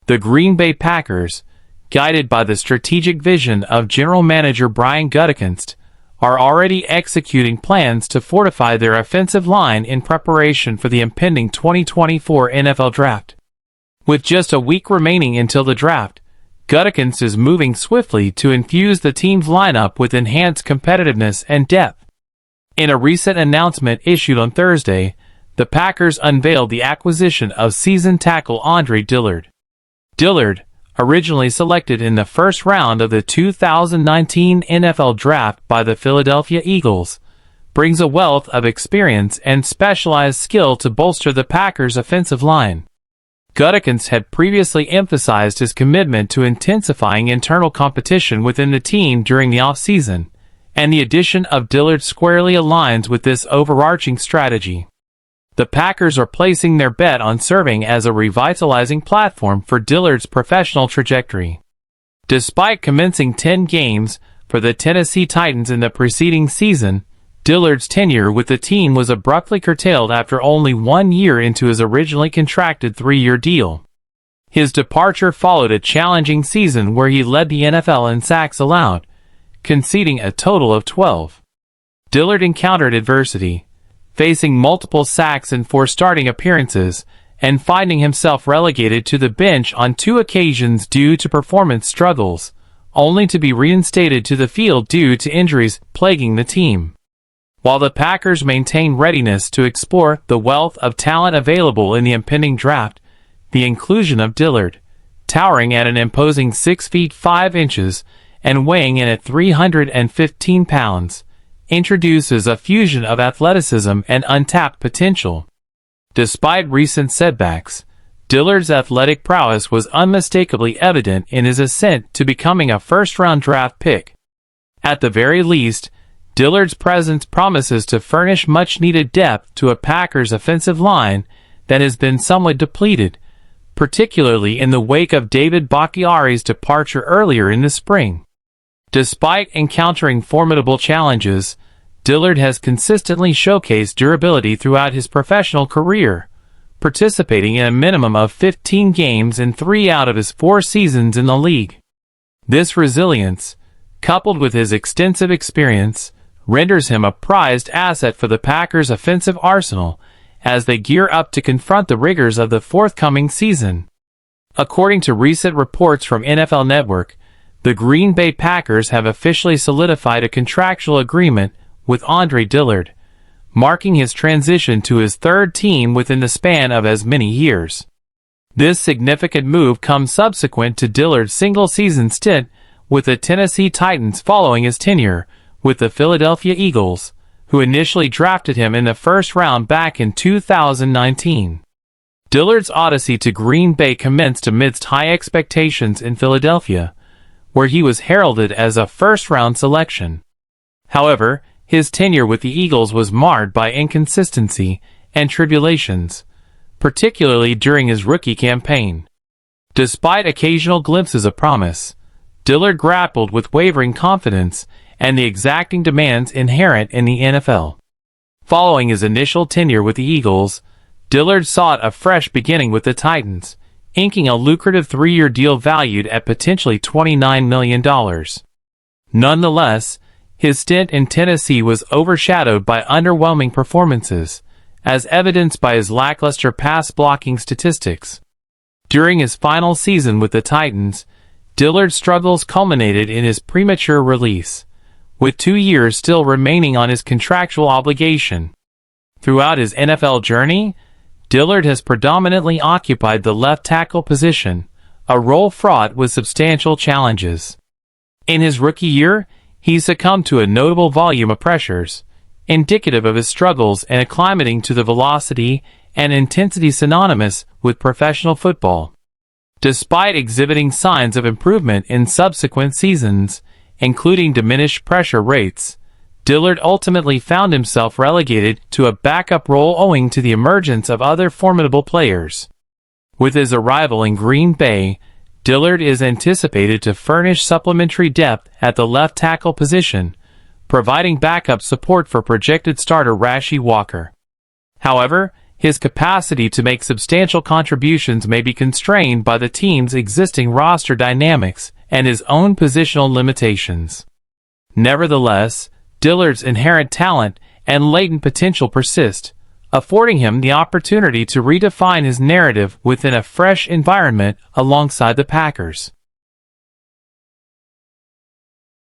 The Green Bay Packers, guided by the strategic vision of General Manager Brian Gutekunst, are already executing plans to fortify their offensive line in preparation for the impending 2024 NFL Draft. With just a week remaining until the draft, Gutekunst is moving swiftly to infuse the team's lineup with enhanced competitiveness and depth. In a recent announcement issued on Thursday, the Packers unveiled the acquisition of seasoned tackle Andre Dillard. Dillard, originally selected in the first round of the 2019 NFL Draft by the Philadelphia Eagles, brings a wealth of experience and specialized skill to bolster the Packers' offensive line. Gutekunst had previously emphasized his commitment to intensifying internal competition within the team during the offseason, and the addition of Dillard squarely aligns with this overarching strategy. The Packers are placing their bet on serving as a revitalizing platform for Dillard's professional trajectory. Despite commencing 10 games for the Tennessee Titans in the preceding season, Dillard's tenure with the team was abruptly curtailed after only 1 year into his originally contracted 3-year deal. His departure followed a challenging season where he led the NFL in sacks allowed, conceding a total of 12. Dillard encountered adversity, facing multiple sacks in 4 starting appearances, and finding himself relegated to the bench on 2 occasions due to performance struggles, only to be reinstated to the field due to injuries plaguing the team. While the Packers maintain readiness to explore the wealth of talent available in the impending draft, the inclusion of Dillard, towering at an imposing 6 feet 5 inches and weighing in at 315 pounds, introduces a fusion of athleticism and untapped potential. Despite recent setbacks, Dillard's athletic prowess was unmistakably evident in his ascent to becoming a first-round draft pick. At the very least, Dillard's presence promises to furnish much-needed depth to a Packers offensive line that has been somewhat depleted, particularly in the wake of David Bakhtiari's departure earlier in the spring. Despite encountering formidable challenges, Dillard has consistently showcased durability throughout his professional career, participating in a minimum of 15 games in 3 out of his 4 seasons in the league. This resilience, coupled with his extensive experience, renders him a prized asset for the Packers' offensive arsenal as they gear up to confront the rigors of the forthcoming season. According to recent reports from NFL Network, the Green Bay Packers have officially solidified a contractual agreement with Andre Dillard, marking his transition to his 3rd team within the span of as many years. This significant move comes subsequent to Dillard's single-season stint with the Tennessee Titans following his tenure with the Philadelphia Eagles, who initially drafted him in the first round back in 2019. Dillard's odyssey to Green Bay commenced amidst high expectations in Philadelphia, where he was heralded as a first-round selection. However, his tenure with the Eagles was marred by inconsistency and tribulations, particularly during his rookie campaign. Despite occasional glimpses of promise, Dillard grappled with wavering confidence and the exacting demands inherent in the NFL. Following his initial tenure with the Eagles, Dillard sought a fresh beginning with the Titans, inking a lucrative 3-year deal valued at potentially $29 million. Nonetheless, his stint in Tennessee was overshadowed by underwhelming performances, as evidenced by his lackluster pass-blocking statistics. During his final season with the Titans, Dillard's struggles culminated in his premature release, with 2 years still remaining on his contractual obligation. Throughout his NFL journey, Dillard has predominantly occupied the left tackle position, a role fraught with substantial challenges. In his rookie year, he succumbed to a notable volume of pressures, indicative of his struggles in acclimating to the velocity and intensity synonymous with professional football. Despite exhibiting signs of improvement in subsequent seasons, including diminished pressure rates, Dillard ultimately found himself relegated to a backup role owing to the emergence of other formidable players. With his arrival in Green Bay, Dillard is anticipated to furnish supplementary depth at the left tackle position, providing backup support for projected starter Rasheed Walker. However, his capacity to make substantial contributions may be constrained by the team's existing roster dynamics and his own positional limitations. Nevertheless, Dillard's inherent talent and latent potential persist, affording him the opportunity to redefine his narrative within a fresh environment alongside the Packers.